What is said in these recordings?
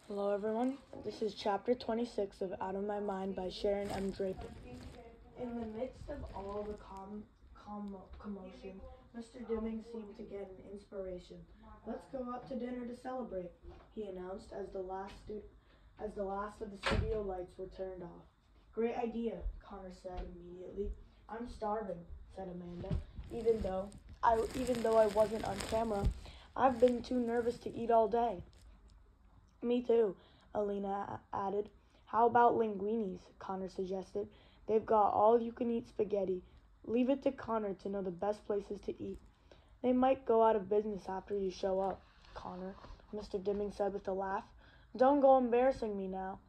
Hello everyone, this is chapter 26 of Out of My Mind by Sharon M. Draper. In the midst of all the commotion, Mr. Dimming seemed to get an inspiration. "Let's go out to dinner to celebrate," he announced as the last of the studio lights were turned off. "Great idea," Connor said immediately. "I'm starving," said Amanda, even though I wasn't on camera. "I've been too nervous to eat all day." "Me too," Alina added. "How about linguinis?" Connor suggested. "They've got all-you-can-eat spaghetti. Leave it to Connor to know the best places to eat." "They might go out of business after you show up, Connor," Mr. Dimming said with a laugh. "Don't go embarrassing me now."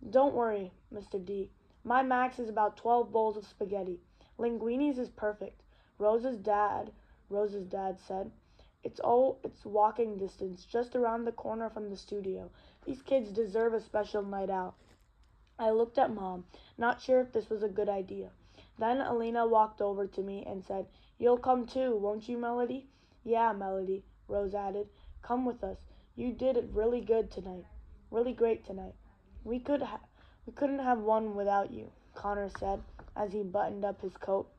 "Don't worry, Mr. D. My max is about 12 bowls of spaghetti. Linguinis is perfect," Rose's dad said. It's walking distance, just around the corner from the studio. These kids deserve a special night out." I looked at Mom, not sure if this was a good idea. Then Alina walked over to me and said, "You'll come too, won't you, Melody?" "Yeah, Melody," Rose added. "Come with us. You did it really great tonight. We couldn't have one without you," Connor said as he buttoned up his coat.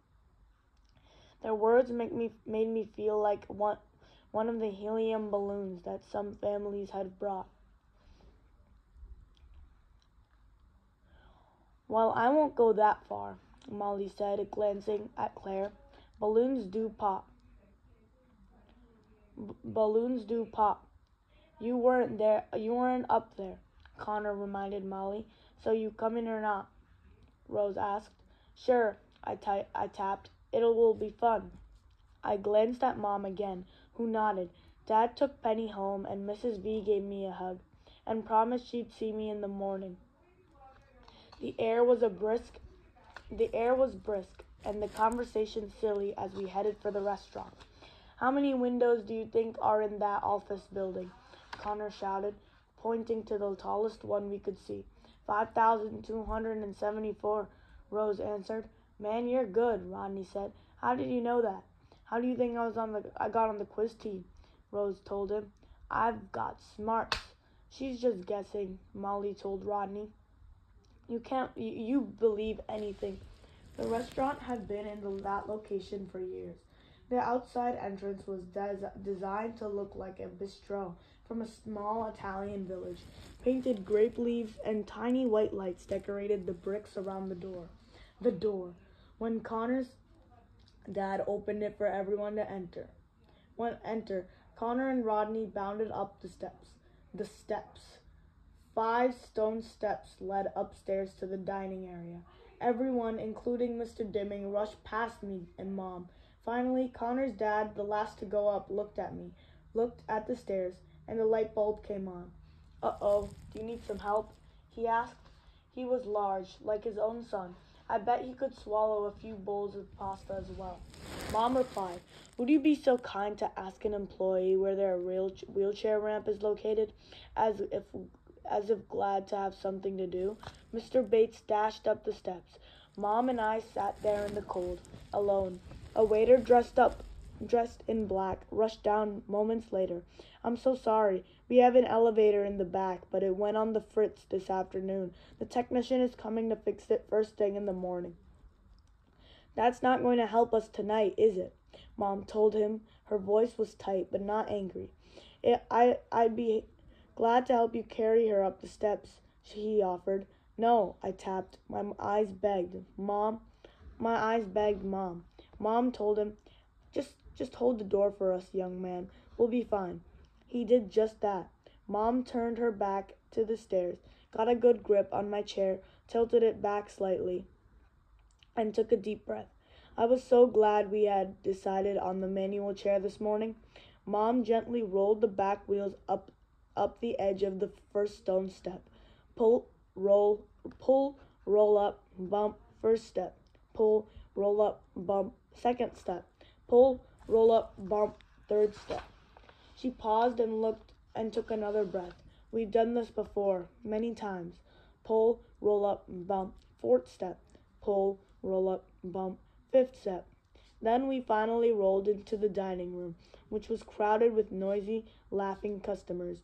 Their words made me feel like one of the helium balloons that some families had brought. "Well, I won't go that far," Molly said, glancing at Claire. Balloons do pop. Balloons do pop. You weren't up there," Connor reminded Molly. "So you coming or not?" Rose asked. "Sure," I tapped. "It will be fun." I glanced at Mom again, who nodded. Dad took Penny home, and Mrs. V gave me a hug and promised she'd see me in the morning. The air was brisk, and the conversation silly as we headed for the restaurant. "How many windows do you think are in that office building?" Connor shouted, pointing to the tallest one we could see. 5,274, Rose answered. "Man, you're good," Rodney said. "How did you know that?" "How do you think I got on the quiz team?" Rose told him. "I've got smarts." "She's just guessing," Molly told Rodney. You believe anything." The restaurant had been in that location for years. The outside entrance was designed to look like a bistro from a small Italian village. Painted grape leaves and tiny white lights decorated the bricks around the door. When Connor's dad opened it for everyone to enter. Connor and Rodney bounded up the steps. The steps. 5 stone steps led upstairs to the dining area. Everyone, including Mr. Dimming, rushed past me and Mom. Finally, Connor's dad, the last to go up, looked at the stairs, and the light bulb came on. "Uh-oh, do you need some help?" he asked. He was large, like his own son. I bet he could swallow a few bowls of pasta as well. Mom replied, "Would you be so kind to ask an employee where their wheelchair ramp is located?" As if glad to have something to do, Mr. Bates dashed up the steps. Mom and I sat there in the cold, alone. A waiter dressed in black rushed down moments later. "I'm so sorry. We have an elevator in the back, but it went on the fritz this afternoon. The technician is coming to fix it first thing in the morning." "That's not going to help us tonight, is it?" Mom told him. Her voice was tight, but not angry. "I'd be glad to help you carry her up the steps," he offered. "No," I tapped. My eyes begged, Mom. Mom told him, Just hold the door for us, young man. We'll be fine." He did just that. Mom turned her back to the stairs, got a good grip on my chair, tilted it back slightly, and took a deep breath. I was so glad we had decided on the manual chair this morning. Mom gently rolled the back wheels up the edge of the first stone step. Pull, roll up, bump, first step. Pull, roll up, bump, second step. Pull, roll up, bump, third step. She paused and looked and took another breath. "We've done this before, many times. Pull, roll up, bump, fourth step. Pull, roll up, bump, fifth step." Then we finally rolled into the dining room, which was crowded with noisy, laughing customers.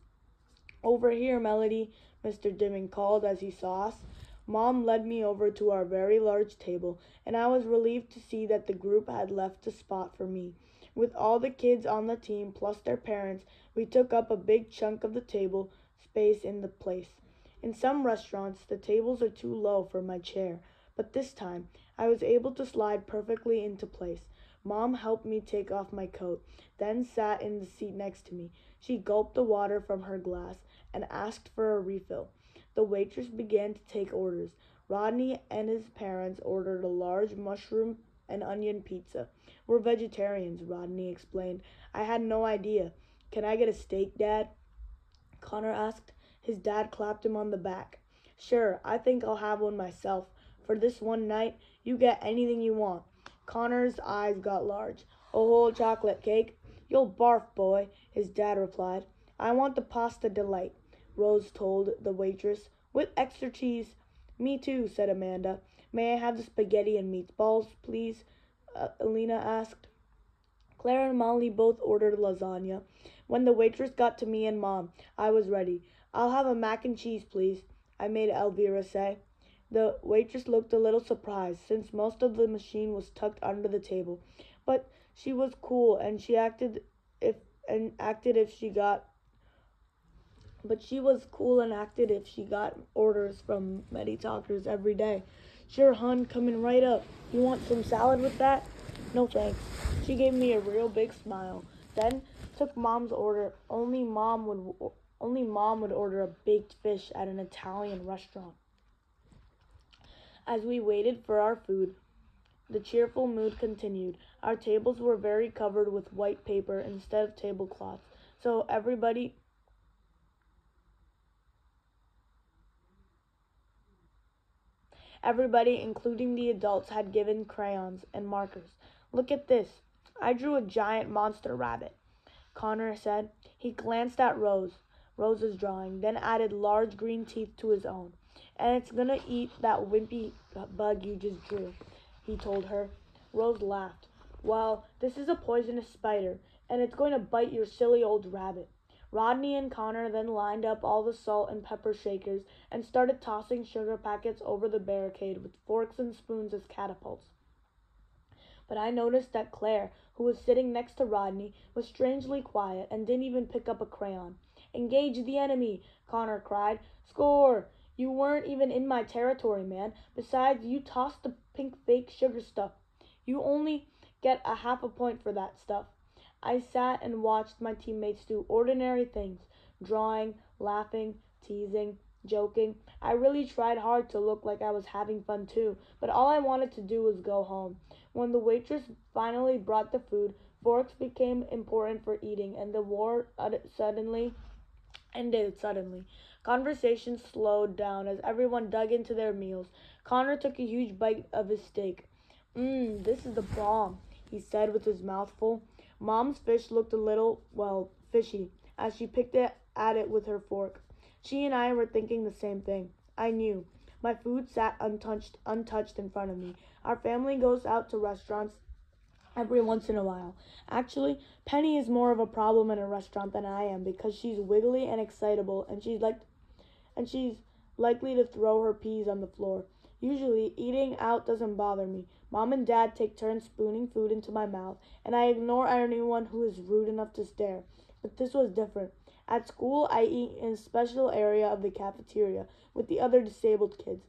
Over here, Melody, Mr. Dimming called as he saw us. Mom led me over to our very large table, and I was relieved to see that the group had left a spot for me. With all the kids on the team, plus their parents, we took up a big chunk of the table space in the place. In some restaurants, the tables are too low for my chair, but this time I was able to slide perfectly into place. Mom helped me take off my coat, then sat in the seat next to me. She gulped the water from her glass and asked for a refill. The waitress began to take orders. Rodney and his parents ordered a large mushroom and onion pizza. We're vegetarians, Rodney explained. I had no idea. Can I get a steak, Dad? Connor asked. His dad clapped him on the back. Sure, I think I'll have one myself. For this one night, you get anything you want. Connor's eyes got large. A whole chocolate cake? You'll barf, boy, his dad replied. I want the pasta delight, Rose told the waitress, with extra cheese. Me too, said Amanda. May I have the spaghetti and meatballs, please? Alina asked. Claire and Molly both ordered lasagna. When the waitress got to me and Mom, I was ready. I'll have a mac and cheese, please, I made Elvira say. The waitress looked a little surprised, since most of the machine was tucked under the table. But she was cool, and she acted if she got orders from many talkers every day. Sure, hun, coming right up. You want some salad with that? No thanks. She gave me a real big smile. Then took Mom's order. Only Mom would order a baked fish at an Italian restaurant. As we waited for our food, the cheerful mood continued. Our tables were very covered with white paper instead of tablecloths, so everybody, including the adults, had given crayons and markers. Look at this. I drew a giant monster rabbit, Connor said. He glanced at Rose's drawing, then added large green teeth to his own. And it's gonna eat that wimpy bug you just drew, he told her. Rose laughed. Well, this is a poisonous spider, and it's going to bite your silly old rabbit. Rodney and Connor then lined up all the salt and pepper shakers and started tossing sugar packets over the barricade with forks and spoons as catapults. But I noticed that Claire, who was sitting next to Rodney, was strangely quiet and didn't even pick up a crayon. Engage the enemy, Connor cried. Score! You weren't even in my territory, man. Besides, you tossed the pink fake sugar stuff. You only get a half a point for that stuff. I sat and watched my teammates do ordinary things, drawing, laughing, teasing, joking. I really tried hard to look like I was having fun too, but all I wanted to do was go home. When the waitress finally brought the food, forks became important for eating, and the war ended suddenly. Conversation slowed down as everyone dug into their meals. Connor took a huge bite of his steak. This is the bomb, he said with his mouth full. Mom's fish looked a little, fishy, as she picked at it with her fork. She and I were thinking the same thing. I knew. My food sat untouched in front of me. Our family goes out to restaurants every once in a while. Actually, Penny is more of a problem in a restaurant than I am because she's wiggly and excitable, and she's likely to throw her peas on the floor. Usually, eating out doesn't bother me. Mom and Dad take turns spooning food into my mouth, and I ignore anyone who is rude enough to stare. But this was different. At school, I eat in a special area of the cafeteria with the other disabled kids.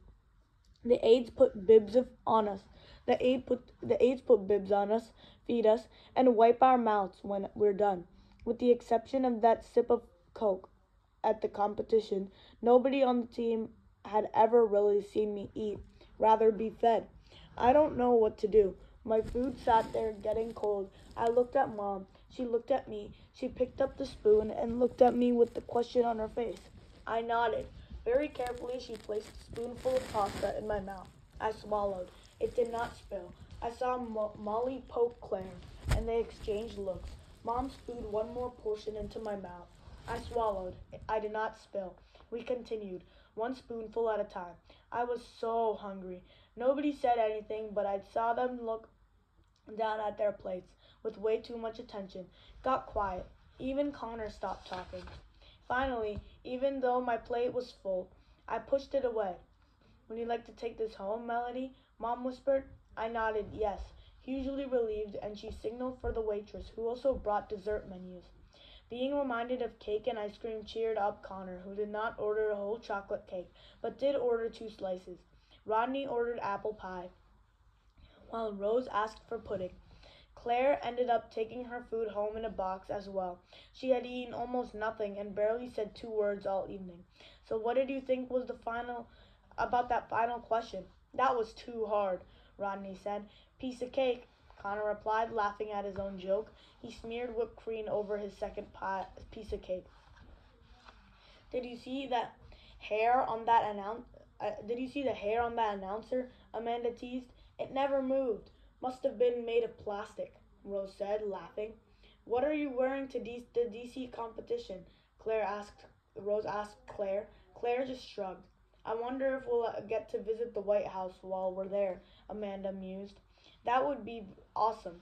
The aides put bibs on us. The aides put bibs on us, feed us, and wipe our mouths when we're done. With the exception of that sip of Coke at the competition, nobody on the team had ever really seen me eat, rather be fed. I don't know what to do. My food sat there getting cold. I looked at Mom. She looked at me. She picked up the spoon and looked at me with the question on her face. I nodded. Very carefully, she placed a spoonful of pasta in my mouth. I swallowed. It did not spill. I saw Molly poke Claire, and they exchanged looks. Mom spewed one more portion into my mouth. I swallowed. I did not spill. We continued, one spoonful at a time. I was so hungry. Nobody said anything, but I saw them look down at their plates with way too much attention. Got quiet. Even Connor stopped talking. If Finally, even though my plate was full, I pushed it away. Would you like to take this home, Melody? Mom whispered. I nodded yes, hugely relieved, and she signaled for the waitress, who also brought dessert menus. Being reminded of cake and ice cream cheered up Connor, who did not order a whole chocolate cake, but did order 2 slices. Rodney ordered apple pie, while Rose asked for pudding. Claire ended up taking her food home in a box as well. She had eaten almost nothing and barely said 2 words all evening. So what did you think was about that final question? That was too hard, Rodney said. Piece of cake, Connor replied, laughing at his own joke. He smeared whipped cream over his second piece of cake. Did you see that hair on that Did you see the hair on that announcer? Amanda teased. It never moved. Must have been made of plastic, Rose said, laughing. What are you wearing to the DC competition? Rose asked Claire. Claire just shrugged. I wonder if we'll get to visit the White House while we're there, Amanda mused. That would be awesome.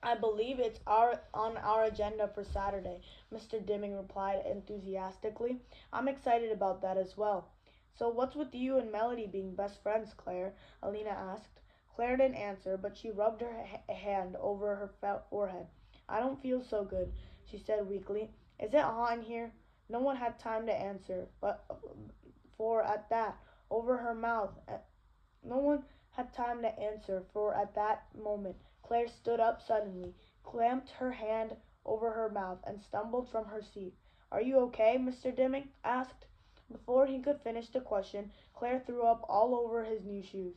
I believe it's on our agenda for Saturday, Mr. Dimming replied enthusiastically. I'm excited about that as well. So what's with you and Melody being best friends, Claire? Alina asked. Claire didn't answer, but she rubbed her hand over her forehead. I don't feel so good, she said weakly. Is it hot in here? No one had time to answer, but for at that, over her mouth, no one had time to answer, for at that moment Claire stood up suddenly, clamped her hand over her mouth, and stumbled from her seat. Are you okay? Mr. Dimming asked. Before he could finish the question, Claire threw up all over his new shoes.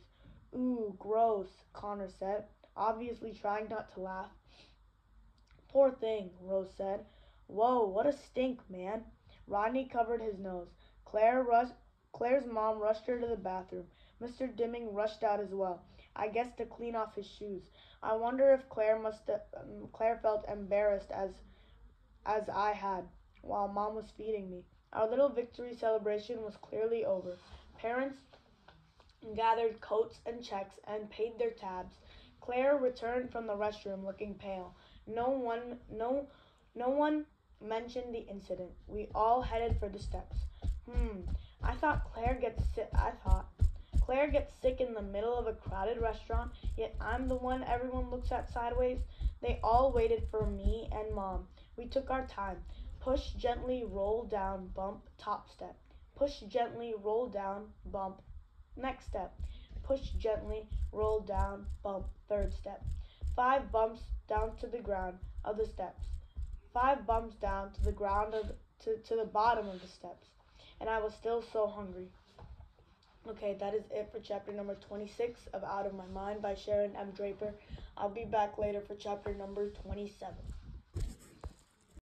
Ooh, gross, Connor said, obviously trying not to laugh. Poor thing, Rose said. Whoa, what a stink, man. Rodney covered his nose. Claire's mom rushed her to the bathroom. Mr. Dimming rushed out as well, I guess to clean off his shoes. I wonder if Claire felt embarrassed as I had while Mom was feeding me. Our little victory celebration was clearly over. Parents gathered coats and checks and paid their tabs. Claire returned from the restroom looking pale. No one mentioned the incident. We all headed for the steps. I thought Claire gets sick in the middle of a crowded restaurant, yet I'm the one everyone looks at sideways. They all waited for me and Mom. We took our time. Push gently, roll down, bump, top step. Push gently, roll down, bump, next step. Push gently, roll down, bump, third step. 5 bumps down to the ground of the steps. 5 bumps down to the ground to the bottom of the steps. And I was still so hungry. Okay, that is it for chapter number 26 of Out of My Mind by Sharon M. Draper. I'll be back later for chapter number 27.